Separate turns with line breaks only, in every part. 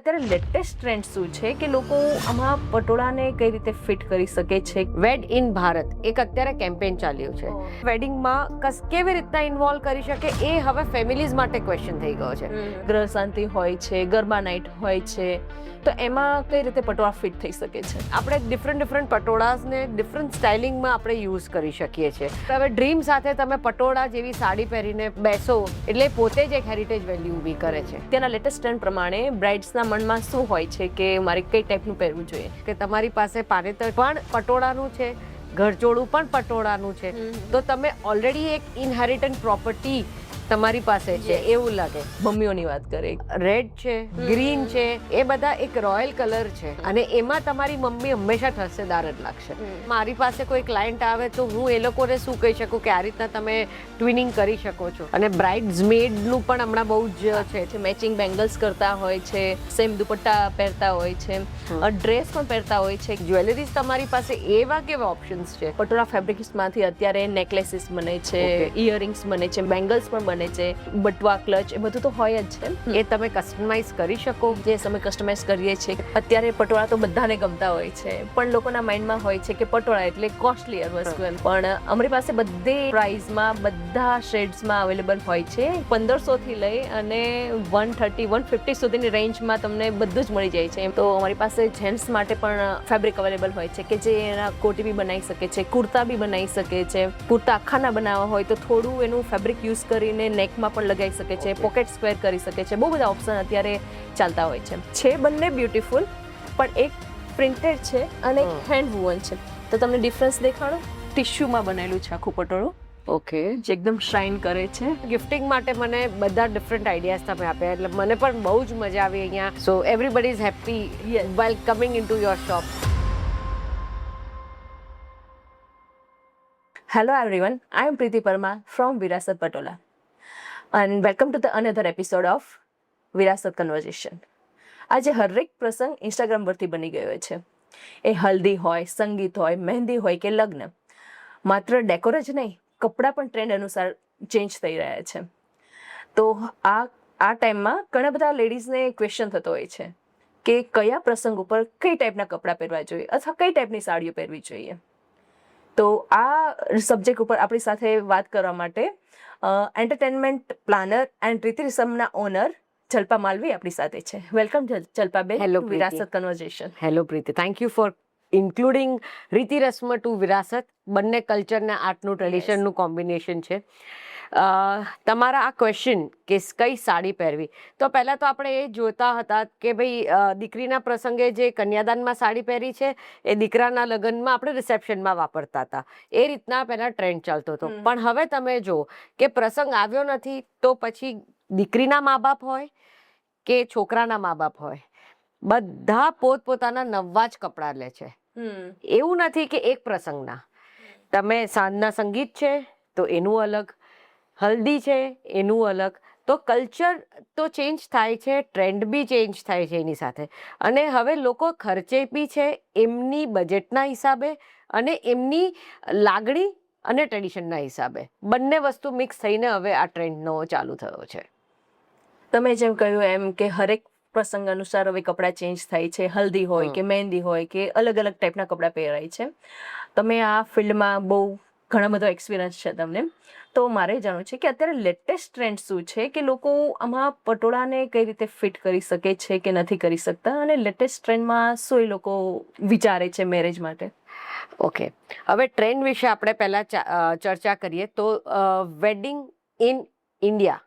અત્યારે latest trend શું છે કે લોકો આમાં પટોળાને કઈ રીતે ફિટ કરી શકે છે.
વેડ ઇન ભારત એક અત્યારે કેમ્પેન ચાલ્યું છે. વેડિંગમાં કેવી રીતના ઇન્વોલ્વ કરી શકે એ હવે ફેમિલીઝ માટે ક્વેશ્ચન થઈ ગયો છે.
ગ્રહ શાંતિ હોય છે, ગરબા નાઇટ હોય છે, તો એમાં કઈ રીતે પટોળા ફિટ થઈ શકે છે?
આપણે ડિફરન્ટ પટોળાસને ડિફરન્ટ સ્ટાઇલિંગમાં આપણે યુઝ કરી શકીએ છીએ. હવે ડ્રીમ સાથે તમે પટોળા જેવી સાડી પહેરીને બેસો એટલે પોતે જ એક હેરિટેજ વેલ્યુ ઊભી કરે છે.
તેના લેટેસ્ટ ટ્રેન્ડ પ્રમાણે બ્રાઇડ્સના મનમાં શું હોય છે કે મારે કઈ ટાઈપનું પહેરવું જોઈએ?
કે તમારી પાસે પાનેતર પણ પટોળાનું છે, ઘરચોળું પણ પટોળાનું છે, તો તમે ઓલરેડી એક ઇનહેરિટન્ટ પ્રોપર્ટી તમારી પાસે છે એવું લાગે.
મમ્મીઓની વાત કરીએ,
રેડ છે, ગ્રીન છે, એ બધા એક રોયલ કલર છે અને એમાં તમારી મમ્મી હંમેશા ઠસેદાર જ લાગશે. મારી પાસે કોઈ ક્લાયન્ટ આવે તો હું એ લોકોને શું કહી શકું કે આ રીતના તમે ટ્વિનિંગ કરી શકો છો. અને બ્રાઇડ્સમેડનું પણ હમણાં બહુ જ છે,
મેચિંગ બેંગલ્સ કરતા હોય છે, સેમ દુપટ્ટા પહેરતા હોય છે, ડ્રેસ પણ પહેરતા હોય છે.
જ્વેલરીઝ તમારી પાસે એવા કેવા ઓપ્શન્સ છે.
પટોળા ફેબ્રિક્સમાંથી અત્યારે નેકલેસીસ બને છે, ઇયરિંગ્સ બને છે, બેંગલ્સ પણ બને છે, બટવા, ક્લચ, એ બધું તો હોય જ છે.
એ તમે કસ્ટમાઇઝ કરી શકો.
જે અમે કસ્ટમાઇઝ કરીએ છીએ. અત્યારે પટોળા તો બધાને ગમતા હોય છે, પણ લોકોના માઇન્ડમાં હોય છે કે પટોળા એટલે કોસ્ટલીયર વસ્તુ એમ. પણ અમારી પાસે બધી પ્રાઇઝમાં બધા શેડ્સમાં અવેલેબલ હોય છે. 1500 થી લઈ અને 130, 150 સુધીની રેન્જમાં તમને બધું જ મળી જાય છે. તો અમારી પાસે જેન્ટ્સ માટે પણ ફેબ્રિક અવેલેબલ હોય છે કે જે એના કોટી બી બનાવી શકે છે, કુર્તા બી બનાવી શકે છે. કુર્તા આખાના બનાવવા હોય તો થોડું એનું ફેબ્રિક યુઝ કરીને નેકમાં પણ લગાવી શકે છે, પોકેટ સ્ક્વેર કરી શકે છે. બહુ બધા ઓપ્શન અત્યારે ચાલતા હોય છે. બંને બ્યુટીફુલ, પણ એક પ્રિન્ટેડ છે અને એક હેન્ડ વુવન છે. તો તમને ડિફરન્સ દેખાડો. ટિશ્યુમાં બનેલું છે આખું પટોળું,
ઓકે,
જે એકદમ શાઇન કરે છે.
ગિફ્ટિંગ માટે મને બધા ડિફરન્ટ આઈડિયાઝ તમે આપ્યા એટલે મને પણ બહુ જ મજા આવી અહીંયા. So everybody is happy while coming into your shop.
Hello everyone, I am Preeti Parmar from Virasat Patola and welcome to the another episode of Virasat Conversation. આજે હરેક પ્રસંગ ઇન્સ્ટાગ્રામ પરથી બની ગયો છે. એ હલ્દી હોય, સંગીત હોય, મહેંદી હોય કે લગ્ન, માત્ર ડેકોર જ નહીં, કપડાં પણ ટ્રેન્ડ અનુસાર ચેન્જ થઈ રહ્યા છે. તો આ ટાઈમમાં ઘણા બધા લેડીઝને ક્વેશ્ચન થતો હોય છે કે કયા પ્રસંગ ઉપર કઈ ટાઈપના કપડાં પહેરવા જોઈએ અથવા કઈ ટાઈપની સાડીઓ પહેરવી જોઈએ. તો આ સબ્જેક્ટ ઉપર આપણી સાથે વાત કરવા માટે એન્ટરટેનમેન્ટ પ્લાનર એન્ડ રીતિ રસમના ઓનર જલ્પા માલવી આપણી સાથે છે. વેલકમ જલ્પાબેન
Hello,
to
Preeti.
Virasat conversation.
Hello Preeti, thank you for including રીતિ રસ્મ ટુ વિરાસત. બંને કલ્ચરના આર્ટનું ટ્રેડિશનનું કોમ્બિનેશન છે. તમારા આ ક્વેશ્ચન કે કઈ સાડી પહેરવી, તો પહેલાં તો આપણે એ જોતા હતા કે ભાઈ દીકરીના પ્રસંગે જે કન્યાદાનમાં સાડી પહેરી છે એ દીકરાના લગ્નમાં આપણે રિસેપ્શનમાં વાપરતા હતા. એ રીતના પહેલાં ટ્રેન્ડ ચાલતો હતો. પણ હવે તમે જો કે પ્રસંગ આવ્યો નથી તો પછી દીકરીના મા બાપ હોય કે છોકરાના મા બાપ હોય, બધા પોતપોતાના નવા જ કપડાં લે છે. એવું નથી કે એક પ્રસંગના. તમે સાંજના સંગીત છે તો એનું અલગ, હલ્દી છે એનું અલગ. તો કલ્ચર તો ચેન્જ થાય છે, ટ્રેન્ડ બી ચેન્જ થાય છે એની સાથે. અને હવે લોકો ખર્ચે બી છે એમની બજેટના હિસાબે અને એમની લાગણી અને ટ્રેડિશનના હિસાબે. બંને વસ્તુ મિક્સ થઈને હવે આ ટ્રેન્ડનો ચાલુ થયો છે.
તમે જેમ કહ્યું એમ કે હરેક પ્રસંગ અનુસાર હવે કપડાં ચેન્જ થાય છે. હલ્દી હોય કે મહેંદી હોય કે અલગ અલગ ટાઈપના કપડાં પહેરાય છે. તમે આ ફિલ્ડમાં બહુ ઘણા બધો એક્સપિરિયન્સ છે તમને. તો મારે જાણવું છે કે અત્યારે લેટેસ્ટ ટ્રેન્ડ શું છે કે લોકો આમાં પટોળાને કઈ રીતે ફિટ કરી શકે છે કે નથી કરી શકતા, અને લેટેસ્ટ ટ્રેન્ડમાં શું એ લોકો વિચારે છે મેરેજ માટે?
ઓકે, હવે ટ્રેન્ડ વિશે આપણે પહેલાં ચર્ચા કરીએ તો wedding in India,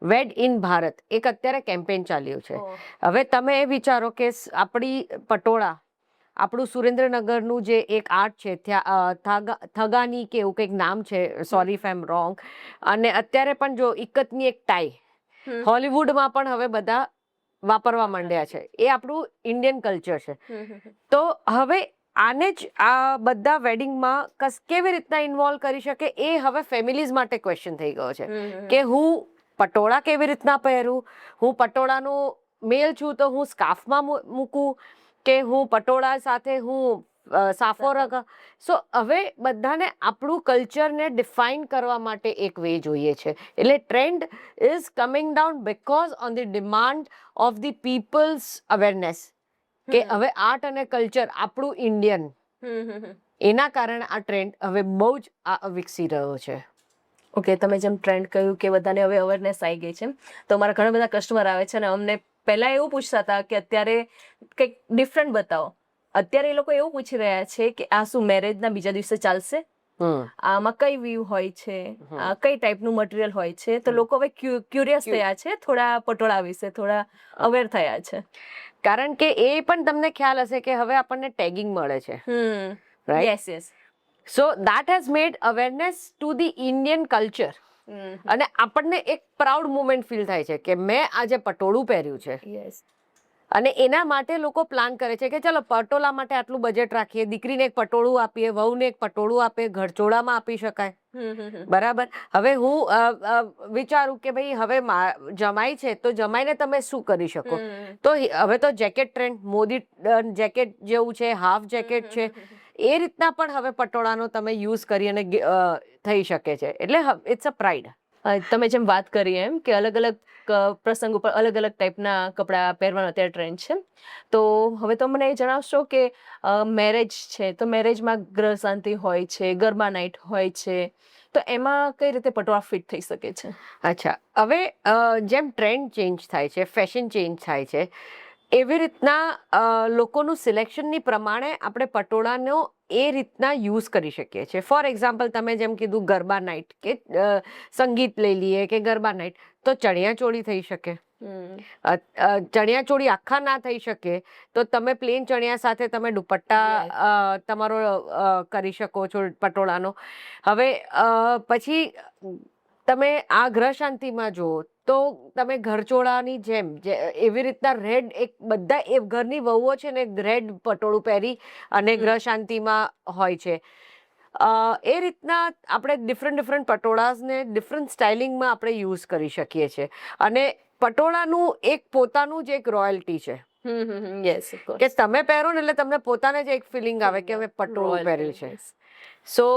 Ved in Bharat એક અત્યારે કેમ્પેન ચાલ્યું છે. હવે તમે એ વિચારો કે આપણી પટોળા, આપણું સુરેન્દ્રનગરનું જે એક આર્ટ છે ત્યાં થગાની કે એવું કંઈક નામ છે, sorry if I M wrong. અને અત્યારે પણ જો ઇક્કતની એક ટાઈ હોલિવૂડમાં પણ હવે બધા વાપરવા માંડ્યા છે. એ આપણું ઇન્ડિયન કલ્ચર છે. તો હવે આને જ આ બધા વેડિંગમાં કેવી રીતના ઇન્વોલ્વ કરી શકે એ હવે ફેમિલીઝ માટે ક્વેશ્ચન થઈ ગયો છે કે હું પટોળા કેવી રીતના પહેરું, હું પટોળાનું મેલ છું તો હું સ્કાર્ફમાં મૂકું કે હું પટોળા સાથે હું સાફોરક. સો હવે બધાને આપણું કલ્ચરને ડિફાઇન કરવા માટે એક વે જોઈએ છે. એટલે trend is coming down because on the demand of the people's awareness કે હવે આર્ટ અને કલ્ચર આપણું ઇન્ડિયન, એના કારણે આ ટ્રેન્ડ હવે બહુ જ વિકસી રહ્યો છે.
ઓકે, તમે જેમ ટ્રેન્ડ કહ્યું કે બધાને હવે અવેરનેસ આવી ગઈ છે, તો અમારા ઘણા બધા કસ્ટમર આવે છે અને અમને પહેલા એવું પૂછતા હતા કે અત્યારે કંઈક ડિફરન્ટ બતાવો. અત્યારે એ લોકો એવું પૂછી રહ્યા છે કે આ શું મેરેજના બીજા દિવસે ચાલશે, આમાં કઈ વ્યૂ હોય છે, આ કઈ ટાઈપનું મટીરિયલ હોય છે. તો લોકો હવે ક્યુરિયસ થયા છે, થોડા પટોળા વિશે થોડા અવેર થયા છે.
કારણ કે એ પણ તમને ખ્યાલ હશે કે હવે આપણને ટેગિંગ મળે છે. Right?
Yes yes.
So that has made awareness to the Indian culture. અને આપણને એક પ્રાઉડ મુમેન્ટ ફીલ થાય છે કે મેં આજે પટોળું પહેર્યું છે.
યસ.
અને એના માટે લોકો પ્લાન કરે છે કે ચલો પટોળા માટે આટલું બજેટ રાખીએ, દીકરીને એક પટોળું આપીએ, વહુને એક પટોળું આપીએ, ઘરચોળામાં આપી શકાય. બરાબર. હવે હું વિચારું કે ભાઈ હવે જમાઈ છે તો જમાઈને તમે શું કરી શકો. તો હવે તો જેકેટ ટ્રેન્ડ, મોદી જેકેટ જેવું છે, હાફ જેકેટ છે, એ રીતના પણ હવે પટોળાનો તમે યુઝ કરી અને થઈ શકે છે. એટલે ઇટ્સ અ પ્રાઇડ.
તમે જેમ વાત કરી એમ કે અલગ અલગ પ્રસંગ ઉપર અલગ અલગ ટાઈપના કપડાં પહેરવાનો અત્યારે ટ્રેન્ડ છે. તો હવે તો મને એ જણાવશો કે મેરેજ છે તો મેરેજમાં ગ્રહ શાંતિ હોય છે, ગરબા નાઇટ હોય છે, તો એમાં કઈ રીતે પટોળા ફિટ થઈ શકે છે?
અચ્છા, હવે જેમ ટ્રેન્ડ ચેન્જ થાય છે, ફેશન ચેન્જ થાય છે, એવી રીતના લોકોનું સિલેક્શનની પ્રમાણે આપણે પટોળાનો એ રીતના યુઝ કરી શકીએ છીએ. ફોર એક્ઝામ્પલ તમે જેમ કીધું ગરબા નાઇટ કે સંગીત લઈ લઈએ કે ગરબા નાઇટ, તો ચણિયાચોળી થઈ શકે. ચણિયાચોળી આખા ના થઈ શકે તો તમે પ્લેન ચણિયા સાથે તમે દુપટ્ટા તમારો કરી શકો છો પટોળાનો. હવે પછી તમે આ ગ્રહ શાંતિમાં જુઓ તો તમે ઘરચોળાની જેમ એવી રીતના રેડ, એક બધા એ ઘરની વહુઓ છે ને રેડ પટોળું પહેરી અને ગ્રહ શાંતિમાં હોય છે. એ રીતના આપણે ડિફરન્ટ પટોળાને ડિફરન્ટ સ્ટાઇલિંગમાં આપણે યુઝ કરી શકીએ છીએ. અને પટોળાનું એક પોતાનું જ એક રોયલ્ટી છે.
યસ,
કે તમે પહેરો ને એટલે તમને પોતાને જ એક ફિલિંગ આવે કે હવે પટોળું પહેર્યું છે. સો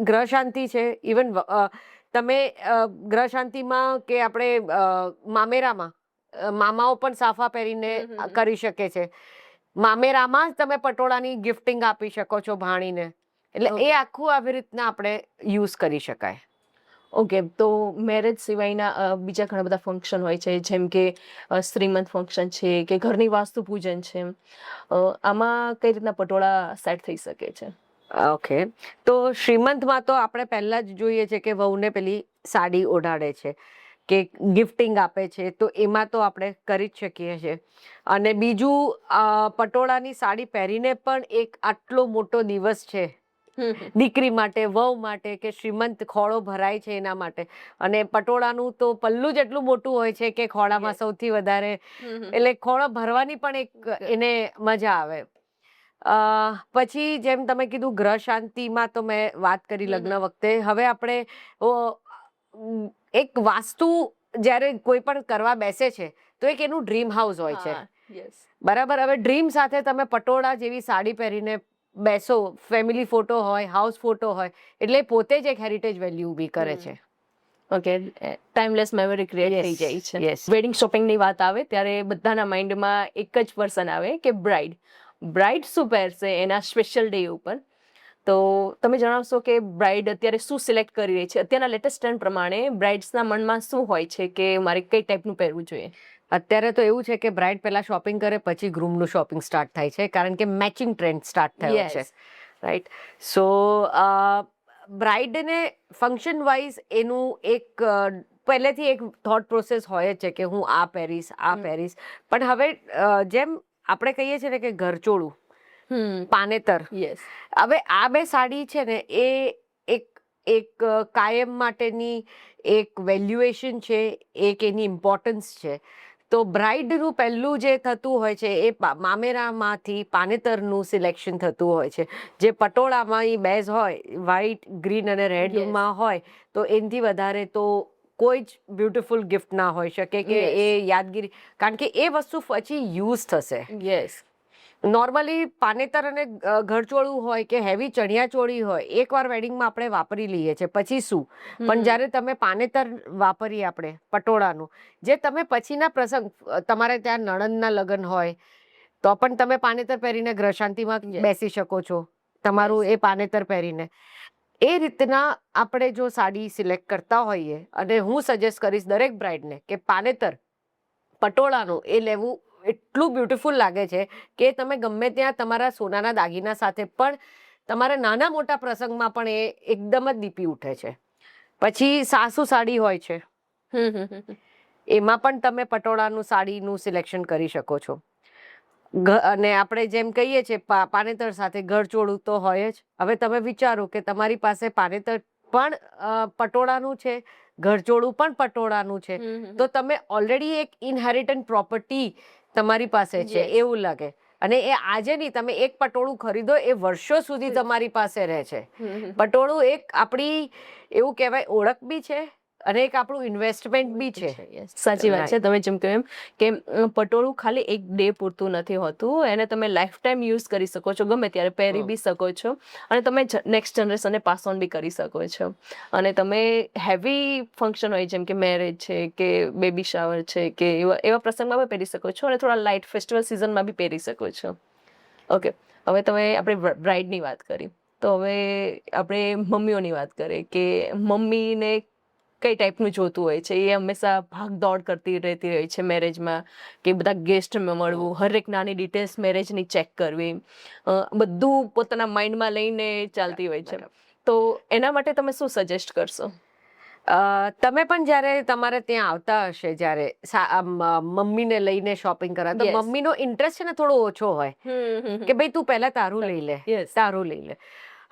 ગ્રહ શાંતિ છે, ઇવન તમે ગ્રહ શાંતિમાં કે આપણે મામેરામાં મામાઓ પણ સાફા પહેરીને કરી શકે છે. મામેરામાં જ તમે પટોળાની ગિફ્ટિંગ આપી શકો છો ભાણીને. એટલે એ આખું આવી રીતના આપણે યુઝ કરી શકાય.
ઓકે, તો મેરેજ સિવાયના બીજા ઘણા બધા ફંક્શન હોય છે, જેમ કે શ્રીમંત ફંક્શન છે કે ઘરની વાસ્તુ પૂજન છે, આમાં કઈ રીતના પટોળા સેટ થઈ શકે છે?
ઓકે, તો શ્રીમંતમાં તો આપણે પહેલા જ જોઈએ છે કે વહુને પેલી સાડી ઓઢાડે છે કે ગિફ્ટિંગ આપે છે, તો એમાં તો આપણે કરી જ શકીએ છીએ. અને બીજું પટોળાની સાડી પહેરીને પણ એક આટલો મોટો દિવસ છે દીકરી માટે, વહુ માટે, કે શ્રીમંત ખોળો ભરાય છે એના માટે. અને પટોળાનું તો પલ્લું જ એટલું મોટું હોય છે કે ખોળામાં સૌથી વધારે, એટલે ખોળો ભરવાની પણ એક એને મજા આવે. પછી જેમ તમે કીધું ગ્રહ શાંતિમાં તો મેં વાત કરી લગ્ન વખતે. હવે આપણે એક વાસ્તુ જ્યારે કોઈ પણ કરવા બેસે છે તો એક એનું ડ્રીમ હાઉસ હોય છે. બરાબર. હવે ડ્રીમ સાથે તમે પટોળા જેવી સાડી પહેરીને બેસો, ફેમિલી ફોટો હોય, હાઉસ ફોટો હોય, એટલે પોતે જ એક હેરિટેજ વેલ્યુ ઊભી કરે છે.
ઓકે, ટાઈમલેસ મેમરી ક્રિએટ થઈ જાય છે. વેડિંગ શોપિંગની વાત આવે ત્યારે બધાના માઇન્ડમાં એક જ પર્સન આવે કે બ્રાઇડ. બ્રાઇડ શું પહેરશે એના સ્પેશિયલ ડે ઉપર? તો તમે જણાવશો કે બ્રાઇડ અત્યારે શું સિલેક્ટ કરી રહી છે? અત્યારના લેટેસ્ટ ટ્રેન્ડ પ્રમાણે બ્રાઇડ્સના મનમાં શું હોય છે કે મારે કઈ ટાઈપનું પહેરવું જોઈએ?
અત્યારે તો એવું છે કે બ્રાઇડ પહેલા શોપિંગ કરે પછી ગ્રૂમનું શોપિંગ સ્ટાર્ટ થાય છે, કારણ કે મેચિંગ ટ્રેન્ડ સ્ટાર્ટ થયો છે. રાઈટ. સો બ્રાઇડને ફંક્શન વાઇઝ એનું એક પહેલેથી એક થોટ પ્રોસેસ હોય જ છે કે હું આ પહેરીશ, આ પહેરીશ. પણ હવે જેમ આપણે કહીએ છીએ ને કે ઘરચોળું, પાનેતર, હવે આ બે સાડી છે ને એ એક કાયમ માટેની એક વેલ્યુએશન છે, એક એની ઇમ્પોર્ટન્સ છે. તો બ્રાઇડનું પહેલું જે થતું હોય છે એ મામેરામાંથી પાનેતરનું સિલેક્શન થતું હોય છે. જે પટોળામાં એ બેઝ હોય, વ્હાઈટ, ગ્રીન અને રેડમાં હોય, તો એનાથી વધારે તો કોઈ જ બ્યુટીફુલ ગિફ્ટ ના હોઈ શકે કે એ યાદગીરી, કારણ કે એ વસ્તુ પછી યુઝ થશે.
યસ.
નોર્મલી પાનેતર અને ઘરચોળું હોય કે હેવી ચણિયા ચોળી હોય એકવાર વેડિંગમાં આપણે વાપરી લઈએ છીએ, પછી શું? પણ જ્યારે તમે પાનેતર વાપરીએ આપણે પટોળાનું, જે તમે પછીના પ્રસંગ તમારે ત્યાં નણંદના લગ્ન હોય તો પણ તમે પાનેતર પહેરીને ગ્રહ શાંતિમાં બેસી શકો છો, તમારું એ પાનેતર પહેરીને. એ રીતના આપણે જો સાડી સિલેક્ટ કરતા હોઈએ, અને હું સજેસ્ટ કરીશ દરેક બ્રાઇડને કે પાનેતર પટોળાનું એ લેવું એટલું બ્યુટીફુલ લાગે છે કે તમે ગમે ત્યાં તમારા સોનાના દાગીના સાથે પણ તમારા નાના મોટા પ્રસંગમાં પણ એ એકદમ જ દીપી ઉઠે છે. પછી સાસુ સાડી હોય છે, એમાં પણ તમે પટોળાનું સાડીનું સિલેક્શન કરી શકો છો. અને આપણે જેમ કહીએ છીએ પાનેતર સાથે ઘરચોળું તો હોય જ. હવે તમે વિચારો કે તમારી પાસે પાનેતર પણ પટોળાનું છે, ઘરચોળું પણ પટોળાનું છે, તો તમે ઓલરેડી એક ઇનહેરિટન્ટ પ્રોપર્ટી તમારી પાસે છે એવું લાગે. અને એ આજે નહીં, તમે એક પટોળું ખરીદો એ વર્ષો સુધી તમારી પાસે રહે છે. પટોળું એક આપણી એવું કહેવાય ઓળખ બી છે અને એક આપણું ઇન્વેસ્ટમેન્ટ બી છે.
સાચી વાત છે. તમે જેમ કહ્યું એમ કે પટોળું ખાલી એક ડે પૂરતું નથી હોતું, એને તમે લાઈફ ટાઈમ યુઝ કરી શકો છો, ગમે ત્યારે પહેરી બી શકો છો, અને તમે નેક્સ્ટ જનરેશનને પાસ ઓન બી કરી શકો છો. અને તમે હેવી ફંક્શન હોય જેમ કે મેરેજ છે કે બેબી શાવર છે કે એવા પ્રસંગમાં બી પહેરી શકો છો, અને થોડા લાઇટ ફેસ્ટિવલ સિઝનમાં બી પહેરી શકો છો. ઓકે, હવે તમે આપણે બ્રાઇડની વાત કરી, તો હવે આપણે મમ્મીઓની વાત કરીએ કે મમ્મીને કઈ ટાઈપનું જોતું હોય છે. એ હંમેશા ભાગદોડ કરતી રહેતી હોય છે મેરેજમાં, કે બધા ગેસ્ટમાં મળવું, હરેક નાની ડિટેલ્સ મેરેજની ચેક કરવી, બધું પોતાના માઇન્ડમાં લઈને ચાલતી હોય છે. તો એના માટે તમે શું સજેસ્ટ કરશો?
તમે પણ જ્યારે તમારે ત્યાં આવતા હશે, જ્યારે મમ્મીને લઈને શોપિંગ કરવા, તો મમ્મીનો ઇન્ટરેસ્ટ છે ને થોડો ઓછો હોય કે ભાઈ તું પહેલા તારું લઈ લે, તારું લઈ લે.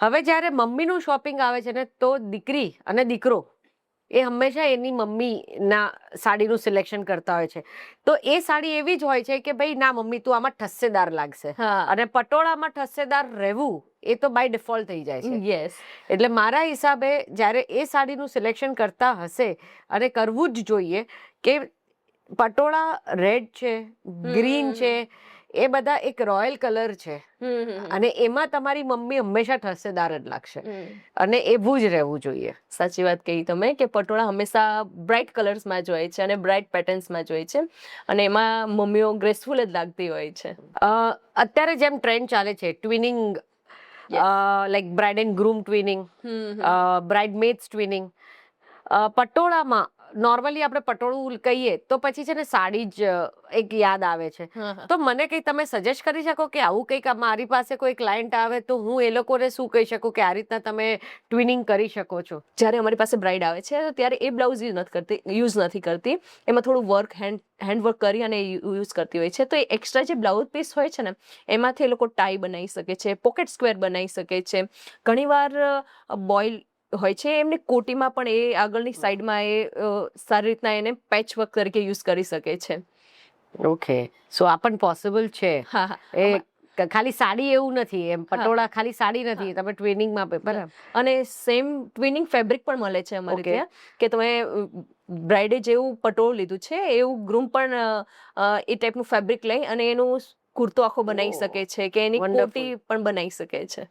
હવે જ્યારે મમ્મીનું શોપિંગ આવે છે ને, તો દીકરી અને દીકરો એ હંમેશા એની મમ્મીના સાડીનું સિલેક્શન કરતા હોય છે. તો એ સાડી એવી જ હોય છે કે ભાઈ ના મમ્મી તું આમાં ઠસ્સેદાર લાગશે, અને પટોળામાં ઠસ્સેદાર રહેવું એ તો બાય ડિફોલ્ટ થઈ જાય છે.
યસ.
એટલે મારા હિસાબે જ્યારે એ સાડીનું સિલેક્શન કરતા હશે, અને કરવું જ જોઈએ, કે પટોળા રેડ છે, ગ્રીન છે, એ બધા એક રોયલ કલર છે, અને એમાં તમારી મમ્મી હંમેશા ઠસ્સેદાર જ લાગશે, અને એવું જ રહેવું જોઈએ.
સાચી વાત કહી તમે કે પટોળા હંમેશા બ્રાઇટ કલર્સમાં જ હોય છે અને બ્રાઇટ પેટર્ન્સમાં જ હોય છે, અને એમાં મમ્મીઓ ગ્રેસફુલ જ લાગતી હોય છે.
અત્યારે જેમ ટ્રેન્ડ ચાલે છે twinning, like bride and groom twinning, bridesmaids twinning, પટોળામાં નોર્મલી આપણે પટોળું કહીએ તો પછી છે ને સાડી જ એક યાદ આવે છે. તો મને કંઈ તમે સજેસ્ટ કરી શકો કે આવું કંઈક મારી પાસે કોઈ ક્લાયન્ટ આવે તો હું એ લોકોને શું કહી શકું કે આ રીતના તમે ટ્વિનિંગ કરી શકો છો?
જ્યારે અમારી પાસે બ્રાઇડ આવે છે ત્યારે એ બ્લાઉઝ યુઝ નથી કરતી, એમાં થોડું વર્ક હેન્ડવર્ક કરી અને યુઝ કરતી હોય છે. તો એ એક્સ્ટ્રા જે બ્લાઉઝ પીસ હોય છે ને, એમાંથી એ લોકો ટાઈ બનાવી શકે છે, પોકેટ સ્ક્વેર બનાવી શકે છે. ઘણીવાર બોઇલ હોય છે, એમની કોટીમાં પણ એ આગળની સાઈડમાં એ સારી રીતના એને પેચ વર્ક તરીકે યુઝ કરી શકે છે.
ઓકે, સો આ પણ પોસિબલ છે.
હા,
એ ખાલી સાડી એવું નથી, એમ પટોળા ખાલી સાડી નથી, તમે ટ્વિનિંગમાં બરાબર.
અને સેમ ટ્વિનિંગ ફેબ્રિક પણ મળે છે અમારે ત્યાં, કે તમે બ્રાઇડે જેવું પટોળું લીધું છે એવું ગ્રૂમ પણ એ ટાઈપનું ફેબ્રિક લઈ અને એનું કુર્તો આખો બનાવી શકે છે, કે એની કોટી પણ બનાવી શકે છે.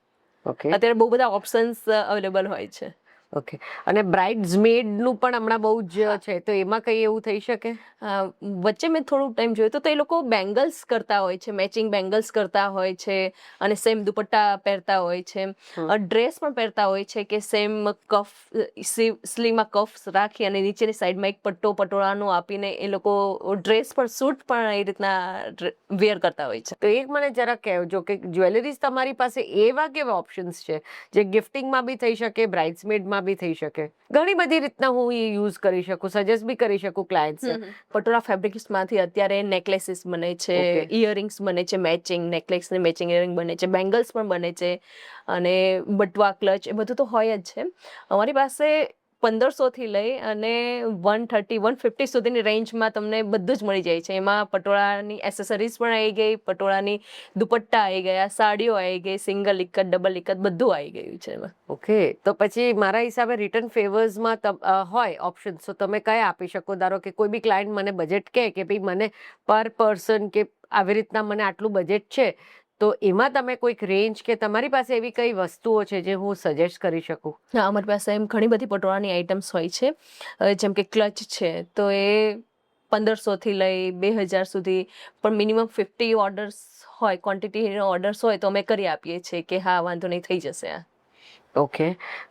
અત્યારે બહુ બધા ઓપ્શન્સ અવેલેબલ હોય છે.
ઓકે, અને બ્રાઇડ્સમેડનું પણ હમણાં બહુ જ છે, તો એમાં કંઈ એવું થઈ શકે?
વચ્ચે મેં થોડું ટાઈમ જોયું તો એ લોકો બેંગલ્સ કરતા હોય છે, મેચિંગ બેંગલ્સ કરતા હોય છે, અને સેમ દુપટ્ટા પહેરતા હોય છે, ડ્રેસ પણ પહેરતા હોય છે, કે સેમ સ્લીવમાં કફ રાખી અને નીચેની સાઈડમાં એક પટ્ટો પટોળાનું આપીને એ લોકો ડ્રેસ પર સૂટ પણ એ રીતના વેર કરતા હોય છે.
તો એક મને જરા કહેજો કે જ્વેલરીઝ તમારી પાસે એવા કેવા ઓપ્શન્સ છે જે ગિફ્ટિંગમાં બી થઈ શકે, બ્રાઇડ્સમેડમાં બી થઈ શકે? ઘણી બધી રીતના હું એ યુઝ કરી શકું, સજેસ્ટ બી કરી શકું ક્લાયન્ટ્સને.
પટોળા ફેબ્રિક્સમાંથી અત્યારે નેકલેસીસ બને છે, ઇયરિંગ્સ બને છે, મેચિંગ નેકલેસ ને મેચિંગ ઇયરિંગ બને છે, બેંગલ્સ પણ બને છે, અને બટવા ક્લચ એ બધું તો હોય જ છે. અમારી પાસે 1500 થી લઈ અને 130, 150 સુધીની રેન્જમાં તમને બધું જ મળી જાય છે. એમાં પટોળાની એસેસરીઝ પણ આવી ગઈ, પટોળાની દુપટ્ટા આવી ગયા, સાડીઓ આવી ગઈ, સિંગલ ઇકત, ડબલ ઇકત બધું આવી ગયું છે એમાં.
ઓકે, તો પછી મારા હિસાબે રિટર્ન ફેવર્સમાં હોય ઓપ્શન, તો તમે કયા આપી શકો? ધારો કે કોઈ બી ક્લાયન્ટ મને બજેટ કહે કે ભાઈ મને પર પર્સન કે આવી રીતના મને આટલું બજેટ છે, તો એમાં તમે કોઈક રેન્જ કે તમારી પાસે એવી કઈ વસ્તુઓ છે જે હું સજેસ્ટ કરી શકું?
હા, અમારી પાસે એમ ઘણી બધી પટોળાની આઇટમ્સ હોય છે. જેમ કે ક્લચ છે તો એ 1500 થી લઈ 2000 સુધી, પણ મિનિમમ 50 ઓર્ડર્સ હોય, ક્વોન્ટિટીનો ઓર્ડર્સ હોય તો અમે કરી આપીએ છીએ કે હા વાંધો નહીં, થઈ જશે આ.
ઓકે,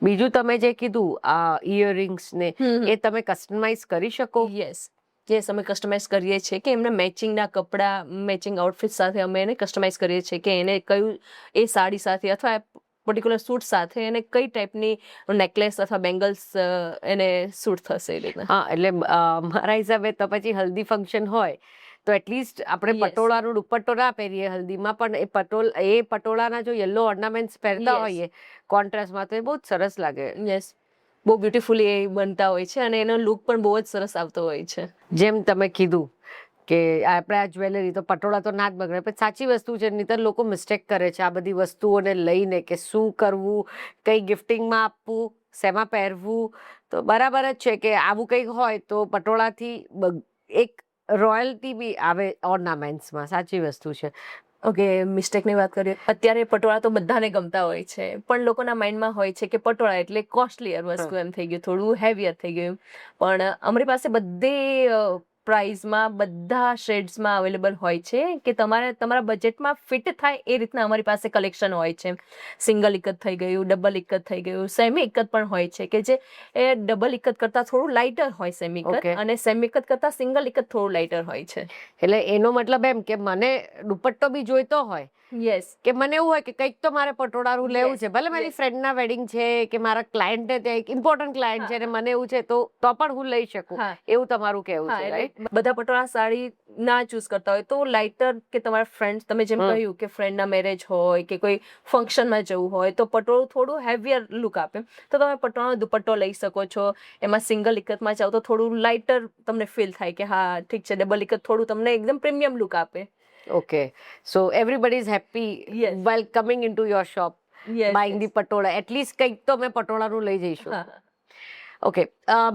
બીજું તમે જે કીધું આ ઇયરિંગ્સ ને એ તમે કસ્ટમાઇઝ કરી શકો?
યસ, અમે કસ્ટમાઇઝ કરીએ છીએ કે એમને મેચિંગના કપડાં, મેચિંગ આઉટફિટ સાથે અમે એને કસ્ટમાઇઝ કરીએ છીએ કે એને કયું, એ સાડી સાથે અથવા પર્ટિક્યુલર સૂટ સાથે એને કઈ ટાઈપની નેકલેસ અથવા બેંગલ્સ એને સૂટ થશે એ રીતના.
હા, એટલે મારા હિસાબે તો પછી હલ્દી ફંક્શન હોય તો એટલીસ્ટ આપણે
Yes.
પટોળાનો દુપટ્ટો ના પહેરીએ હલ્દીમાં, પણ એ પટોળાના જો યલો ઓર્નામેન્ટ્સ પહેરતા
Yes.
હોઈએ કોન્ટ્રાસ્ટમાં, તો એ બહુ જ સરસ લાગે.
યસ, બહુ બ્યુટીફુલી એ બનતા હોય છે અને એનો લુક પણ બહુ જ સરસ આવતો હોય છે.
જેમ તમે કીધું કે આપણે આ જ્વેલરી તો પટોળા તો ના જ બગડે, પણ સાચી વસ્તુ છે, નહીંતર લોકો મિસ્ટેક કરે છે આ બધી વસ્તુઓને લઈને કે શું કરવું, કઈ ગિફ્ટિંગમાં આપવું, શેમાં પહેરવું. તો બરાબર જ છે કે આવું કંઈક હોય તો પટોળાથી એક રોયલ્ટી બી આવે ઓર્નામેન્ટ્સમાં. સાચી વસ્તુ છે.
ઓકે, મિસ્ટેકની વાત કરીએ, અત્યારે પટોળા તો બધાને ગમતા હોય છે, પણ લોકોના માઇન્ડમાં હોય છે કે પટોળા એટલે કોસ્ટલીયર વસ્તુ એમ થઈ ગયું, થોડું હેવીયર થઈ ગયું. પણ અમારી પાસે બધી પ્રાઇઝમાં, બધા શેડ્સમાં અવેલેબલ હોય છે કે તમારા બજેટમાં ફિટ થાય એ રીતના અમારી પાસે કલેક્શન હોય છે. સિંગલ ઇકત થઈ ગયું, ડબલ ઇકત થઈ ગયું, સેમી ઇકત પણ હોય છે કે જે એ ડબલ ઇકત કરતાં થોડું લાઇટર હોય સેમી ઇકત,
Okay.
અને સેમી ઇકત કરતાં સિંગલ ઇકત થોડું લાઇટર હોય છે.
એટલે એનો મતલબ એમ કે મને દુપટ્ટો બી જોઈતો હોય,
યસ,
કે મને એવું હોય કે કંઈક તો મારે પટોળાનું લેવું
Yes,
છે, ભલે મારી
yes.
ફ્રેન્ડના વેડિંગ છે કે મારા ક્લાયન્ટને ત્યાં એક ઇમ્પોર્ટન્ટ ક્લાયન્ટ છે અને મને એવું છે તો પણ હું લઈ શકું,
હા.
એવું તમારું કહેવું
હા,
છે,
એટલે
રાઈટ?
બધા પટોળા સાડી ના ચૂઝ કરતા હોય તો લાઇટર, કે તમારા ફ્રેન્ડ, તમે જેમ
હમ.
કહ્યું કે ફ્રેન્ડના મેરેજ હોય કે કોઈ ફંક્શનમાં જવું હોય તો પટોળું થોડું હેવીયર લુક આપે, તો તમે પટોળાનો દુપટ્ટો લઈ શકો છો. એમાં સિંગલ ઇકતમાં જાઓ તો થોડું લાઇટર તમને ફીલ થાય કે હા ઠીક છે, ડબલ ઇકત થોડું તમને એકદમ પ્રીમિયમ લુક આપે.
Okay, so everybody is happy
Yes.
Well coming into your shop,
Yes,
buying the
yes.
Patola. At least કંઈક તો અમે પટોળાનું લઈ જઈશું.
હા.
ઓકે,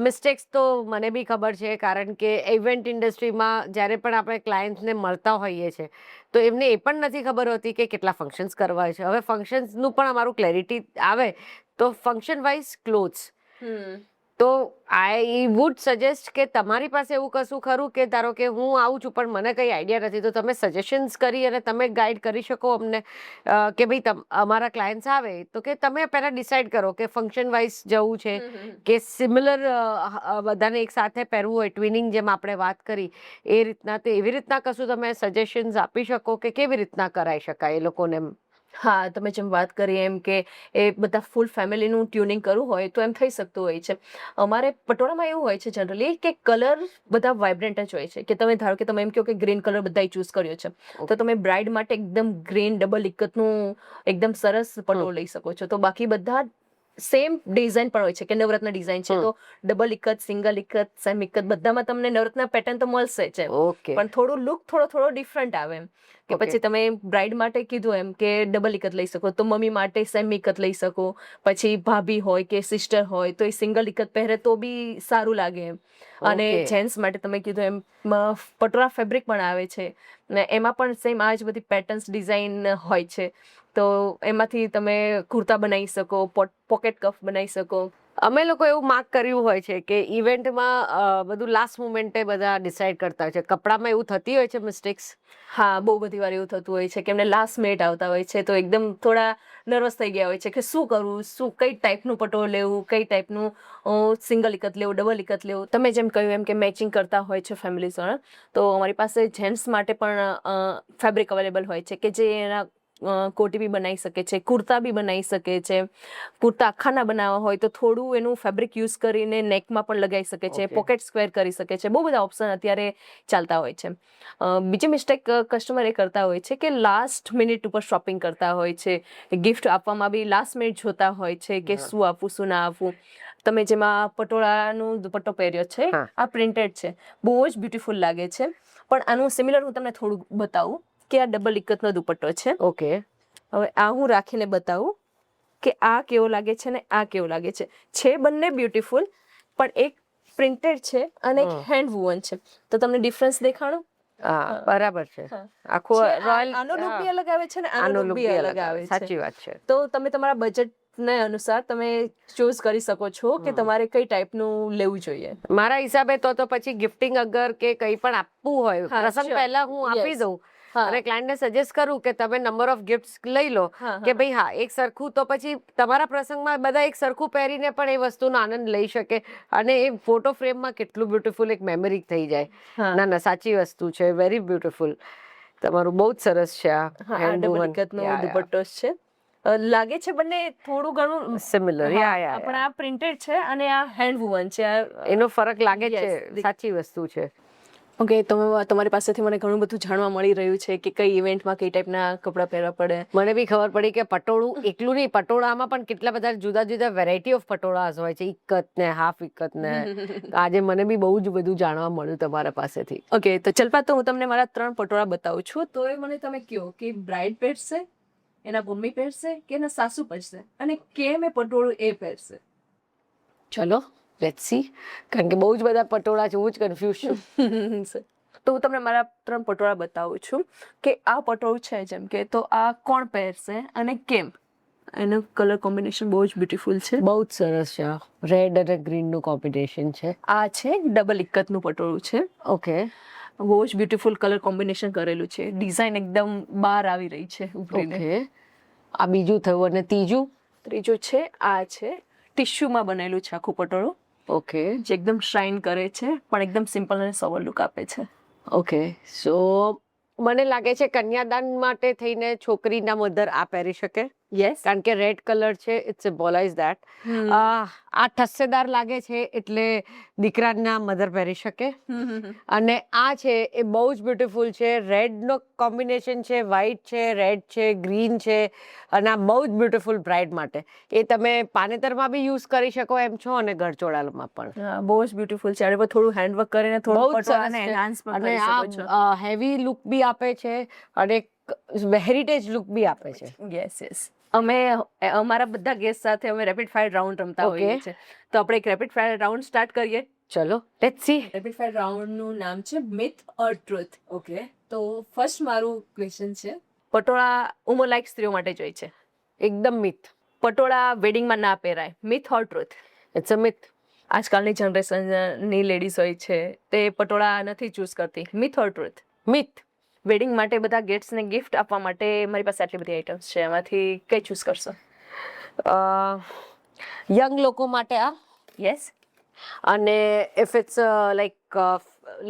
મિસ્ટેક્સ તો મને બી ખબર છે, કારણ કે ઇવેન્ટ ઇન્ડસ્ટ્રીમાં જ્યારે પણ આપણે ક્લાયન્ટ્સને મળતા હોઈએ છીએ તો એમને એ પણ નથી ખબર હોતી કે કેટલા ફંક્શન્સ કરવા છે. હવે ફંક્શન્સનું પણ અમારું ક્લેરિટી આવે તો ફંક્શન વાઇઝ ક્લોથ્સ, તો આઈ વુડ સજેસ્ટ કે તમારી પાસે એવું કશું ખરું કે ધારો કે હું આવું છું પણ મને કંઈ આઈડિયા નથી, તો તમે સજેશન્સ કરી અને તમે ગાઈડ કરી શકો અમને કે ભાઈ અમારા ક્લાયન્ટ્સ આવે તો કે તમે પહેલાં ડિસાઇડ કરો કે ફંક્શન વાઇઝ જવું છે કે સિમિલર બધાને એક સાથે પહેરવું હોય, ટ્વિનિંગ જેમ આપણે વાત કરી એ રીતના, તો એવી રીતના કશું તમે સજેશન્સ આપી શકો કે કેવી રીતના કરાવી શકાય એ લોકોને?
હા, તમે જેમ વાત કરી એમ કે એ બધા ફૂલ ફેમિલીનું ટ્યુનિંગ કરવું હોય તો એમ થઈ શકતું હોય છે. અમારે પટોળામાં એવું હોય છે જનરલી કે કલર બધા વાઇબ્રન્ટ જ હોય છે, કે તમે ધારો કે તમે એમ કહો કે ગ્રીન કલર બધાએ ચૂઝ કર્યો છે તો તમે બ્રાઇડ માટે એકદમ ગ્રીન ડબલ ઇકતનું એકદમ સરસ પટોળું લઈ શકો છો. તો બાકી બધા સેમ ડિઝાઇન પણ હોય છે, કે નવરત્ન ડિઝાઇન છે તો double ikat, single ikat, same ikat બધામાં તમને નવરત્ન પેટર્ન તો મળશે જ એમ,
ઓકે,
પણ થોડું લુક થોડો ડિફરન્ટ આવે એમ. કે
Okay.
પછી તમે બ્રાઇડ માટે કીધું એમ કે ડબલ ઇકત લઈ શકો, તો મમ્મી માટે સેમ ઇકત લઈ શકો, પછી ભાભી હોય કે સિસ્ટર હોય તો એ સિંગલ ઇકત પહેરે તો બી સારું લાગે એમ. અને
Okay.
જેન્ટ્સ માટે તમે કીધું એમ પટોળા ફેબ્રિક પણ આવે છે ને એમાં પણ સેમ આ જ બધી પેટર્ન્સ ડિઝાઇન હોય છે, તો એમાંથી તમે કુર્તા બનાવી શકો, પોકેટ કફ બનાવી શકો.
અમે લોકો એવું માર્ક કર્યું હોય છે કે ઇવેન્ટમાં બધું લાસ્ટ મોમેન્ટે બધા ડિસાઇડ કરતા હોય છે. કપડામાં એવું થતી હોય છે મિસ્ટેક્સ?
હા, બહુ બધી વાર એવું થતું હોય છે કે એમને લાસ્ટ મિનિટ આવતા હોય છે તો એકદમ થોડા નર્વસ થઈ ગયા હોય છે કે શું કરવું, શું કઈ ટાઈપનું પટોળું લેવું, કઈ ટાઈપનું સિંગલ ઇકત લેવું, ડબલ ઇકત લેવું. તમે જેમ કહ્યું એમ કે મેચિંગ કરતા હોય છે ફેમિલીઝ વાળા, તો અમારી પાસે જેન્ટ્સ માટે પણ ફેબ્રિક અવેલેબલ હોય છે કે જે એના કોટી બી બનાવી શકે છે, કુર્તા બી બનાવી શકે છે. કુર્તા આખાના બનાવવા હોય તો થોડું એનું ફેબ્રિક યુઝ કરીને નેકમાં પણ લગાવી શકે છે,
Okay.
પોકેટ સ્ક્વેર કરી શકે છે. બહુ બધા ઓપ્શન અત્યારે ચાલતા હોય છે. બીજી મિસ્ટેક કસ્ટમર એ કરતા હોય છે કે લાસ્ટ મિનિટ ઉપર શોપિંગ કરતા હોય છે, ગિફ્ટ આપવામાં બી લાસ્ટ મિનિટ જોતા હોય છે કે શું આપવું, શું ના આપવું. તમે જેમાં પટોળાનું દુપટ્ટો પહેર્યો છે,
હા.
આ પ્રિન્ટેડ છે, બહુ જ બ્યુટીફુલ લાગે છે, પણ આનું સિમિલર હું તમને થોડું બતાવું કે આ ડબલ ઇકતનો દુપટ્ટો છે.
ઓકે,
હવે આ હું રાખીને બતાવું કે આ કેવો લાગે છે ને આ કેવો લાગે છે બંને બ્યુટીફુલ, પણ એક પ્રિન્ટેડ છે અને એક હેન્ડ વુવન છે, તો તમને ડિફરન્સ દેખાણો?
હા બરાબર છે.
હા.
આખું
છે,
રોયલ
આનો લુક બી અલગ આવે છે ને આનો લુક બી અલગ આવે છે.
સાચી વાત છે.
તો તમે તમારા બજેટને અનુસાર તમે ચૂઝ કરી શકો છો કે તમારે કઈ ટાઈપનું લેવું જોઈએ.
મારા હિસાબે તો પછી ગિફ્ટિંગ અગર કે કંઈ પણ આપવું હોય
હા,
પ્રસંગ
sure.
પહેલા હું આપી
Yes.
દઉં
હા.
અને ક્લાયન્ટને સજેસ્ટ કરું કે તમે નંબર ઓફ ગિફ્ટ્સ લઈ લો
હા,
કે
હા.
ભાઈ હા એક સરખું, તો પછી તમારા પ્રસંગમાં બધા એક સરખું પહેરીને પણ એ વસ્તુનો આનંદ લઈ શકે અને એ ફોટો ફ્રેમમાં કેટલું બ્યુટીફુલ એક મેમરી થઈ જાય.
હા.
ના ના સાચી વસ્તુ છે, વેરી બ્યુટીફુલ. તમારું બહુ જ સરસ છે આ
હા, આ
હેન્ડ
ડબલ
વુવન.
ઇકતનો દુપટ્ટો છે. લાગે છે બંને થોડું ઘણું
સિમિલર.
હા,
યા
પણ આ પ્રિન્ટેડ છે અને આ હેન્ડ વુવન છે.
એનો ફરક લાગે જ
Yes,
છે, સાચી વસ્તુ છે.
ઓકે, તમારી પાસેથી મને ઘણું બધું જાણવા મળી રહ્યું છે કે કઈ ઇવેન્ટમાં કઈ ટાઈપના કપડાં પહેરવા પડે.
મને બી ખબર પડી કે પટોળું એકલું નહીં, પટોળામાં પણ કેટલા બધા જુદા જુદા વેરાયટી ઓફ પટોળાસ હોય છે, ઇક્કત ને હાફ ઇક્કત ને. આજે મને બી બહુ જ બધું જાણવા મળ્યું તમારા પાસેથી.
ઓકે, તો ચલપા, તો હું તમને મારા 3 પટોળા બતાવું છું. તો એ મને તમે કહો કે બ્રાઇડ પહેરશે, એના મમ્મી પહેરશે કે એના સાસુ પહેરશે, અને કેમ એ પટોળું એ પહેરશે.
ચલો લેટ્સ સી, કારણ કે બહુ જ બધા પટોળા છે, હું જ કન્ફ્યુઝ છું.
તો હું તમને મારા 3 પટોળા બતાવું છું કે આ પટોળું છે જેમ કે, તો આ કોણ પહેરશે અને કેમ. એનું કલર કોમ્બિનેશન બહુ જ બ્યુટીફુલ છે.
બહુ જ સરસ છે. રેડ અને ગ્રીન નું કોમ્બિનેશન છે.
આ છે ડબલ ઇક્કતનું પટોળું છે.
ઓકે.
બહુ જ બ્યુટીફુલ કલર કોમ્બિનેશન કરેલું છે. ડિઝાઇન એકદમ બહાર આવી રહી છે ઉભરીને.
ઓકે. આ બીજું થયું અને
ત્રીજું છે આ છે ટિશ્યુમાં બનેલું છે આખું પટોળું.
ઓકે.
જે એકદમ શાઇન કરે છે પણ એકદમ સિમ્પલ અને સોબર લુક આપે છે.
ઓકે, સો મને લાગે છે કન્યાદાન માટે થઈને છોકરીના મધર આ પહેરી શકે.
યસ.
કારણ કે રેડ કલર છે, ઇટ સિમ્બોલાઇઝ ધેટ. આ ઠસ્સેદાર લાગે છે એટલે દીકરાના મધર પહેરી શકે. અને આ છે એ બહુ જ બ્યુટીફુલ છે. રેડનો કોમ્બિનેશન છે, વ્હાઈટ છે, રેડ છે, ગ્રીન છે, અને આ બહુ જ બ્યુટીફુલ બ્રાઇડ માટે. એ તમે પાનેતરમાં બી યુઝ કરી શકો એમ છો અને ગળચોળામાં પણ.
બહુ જ બ્યુટીફુલ છે. અને થોડું હેન્ડવર્ક કરીને
બહુ
થોડું
જ સરસ
પટોળાને
છે.
એનહાન્સ પણ
અને
કરી શકો છો.
આ હેવી લુક બી આપે છે અને હેરિટેજ લુક બી આપે છે.
Yes yes. અમે અમારા બધા ગેસ્ટ સાથે અમે રેપિડ ફાયર રાઉન્ડ રમતા હોઈએ છીએ. તો આપણે એક રેપિડ ફાયર રાઉન્ડ સ્ટાર્ટ કરીએ.
ચલો લેટ્સ સી.
રેપિડ ફાયર રાઉન્ડનું નામ છે મિથ ઓર ટ્રુથ. ઓકે, તો ફર્સ્ટ મારું ક્વેશ્ચન છે, પટોળા ઉંમરલાયક સ્ત્રીઓ માટે જ હોય છે.
એકદમ મિથ.
પટોળા વેડિંગમાં ના પહેરાય. Myth or truth.
It's a myth.
આજકાલની જનરેશનની લેડીઝ હોય છે તે પટોળા નથી ચૂઝ કરતી. Myth or truth.
Myth.
Wedding માટે બધા ગેસ્ટને ગિફ્ટ આપવા માટે મારી પાસે આટલી બધી આઇટમ્સ છે, એમાંથી કઈ ચૂઝ કરશો?
યંગ લોકો માટે આ.
યસ.
અને if it's like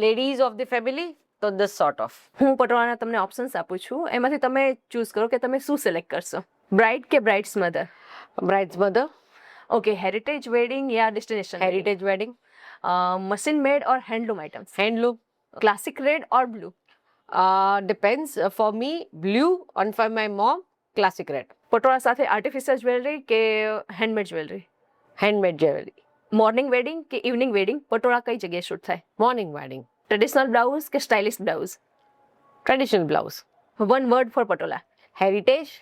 ladies of the family તો ધીસ સોર્ટ ઓફ.
હું પટોળાના તમને ઓપ્શન્સ આપું છું, એમાંથી તમે ચૂઝ કરો કે તમે શું સિલેક્ટ કરશો. બ્રાઇડ કે brides mother?
Brides mother.
Okay, heritage wedding yeah destination?
Heritage wedding.
Machine made or handloom items?
Handloom.
Classic red or blue?
Depends. For me, blue, and for my mom, classic red.
Patola સાથે artificial jewellery કે handmade jewellery?
Handmade jewelry.
Morning wedding કે evening wedding patola કઈ જગ્યાએ shoot થાય?
Morning wedding.
Traditional blouse કે stylish blouse?
Traditional blouse.
One word for patola.
Heritage.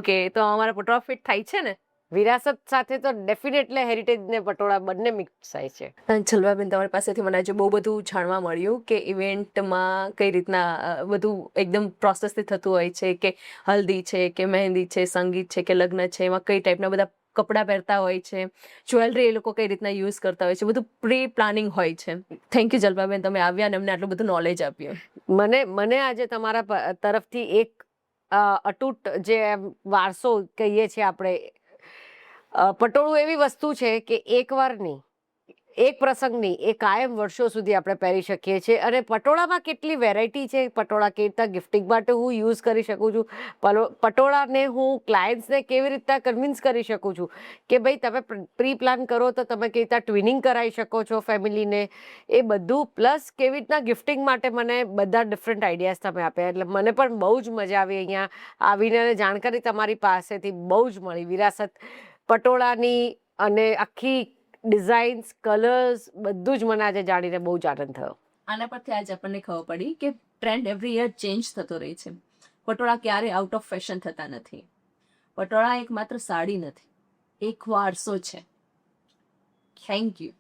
Okay, તો અમારા patola fit થાય છે ને?
વિરાસત સાથે તો ડેફિનેટલી હેરિટેજ ને પટોળા બંને મિક્સ થાય છે.
જલવાબેન, તમારી પાસેથી મને આજે બહુ બધું જાણવા મળ્યું કે ઇવેન્ટમાં કઈ રીતના બધું એકદમ પ્રોસેસથી થતું હોય છે, કે હલ્દી છે કે મહેંદી છે, સંગીત છે કે લગ્ન છે, એમાં કઈ ટાઈપના બધા કપડાં પહેરતા હોય છે, જ્વેલરી એ લોકો કઈ રીતના યુઝ કરતા હોય છે, બધું પ્રી પ્લાનિંગ હોય છે. થેન્ક યુ જલપાબેન, તમે આવ્યા અને અમને આટલું બધું નોલેજ આપ્યું.
મને આજે તમારા તરફથી એક અતૂટ જે વારસો કહીએ છીએ આપણે, પટોળું એવી વસ્તુ છે કે એકવાર નહીં, એક પ્રસંગ નહીં, એ કાયમ વર્ષો સુધી આપણે પહેરી શકીએ છીએ. અને પટોળામાં કેટલી વેરાયટી છે. પટોળા કેવી રીતના ગિફ્ટિંગ માટે હું યુઝ કરી શકું છું, પટોળાને હું ક્લાયન્ટ્સને કેવી રીતના કન્વિન્સ કરી શકું છું કે ભાઈ તમે પ્રી પ્લાન કરો તો તમે કેવી રીતના ટ્વિનિંગ કરાવી શકો છો ફેમિલીને, એ બધું. પ્લસ કેવી રીતના ગિફ્ટિંગ માટે મને બધા ડિફરન્ટ આઈડિયાઝ તમે આપ્યા, એટલે મને પણ બહુ જ મજા આવી અહીંયા આવીને. અને જાણકારી તમારી પાસેથી બહુ જ મળી વિરાસત પટોળાની, અને આખી ડિઝાઇન્સ, કલર્સ, બધું જ મને આજે જાણીને બહુ જ આનંદ થયો.
આના પરથી આજે આપણને ખબર પડી કે ટ્રેન્ડ એવરી યર ચેન્જ થતો રહે છે. પટોળા ક્યારે આઉટ ઓફ ફેશન થતા નથી. પટોળા એક માત્ર સાડી નથી, એક વારસો છે. Thank you.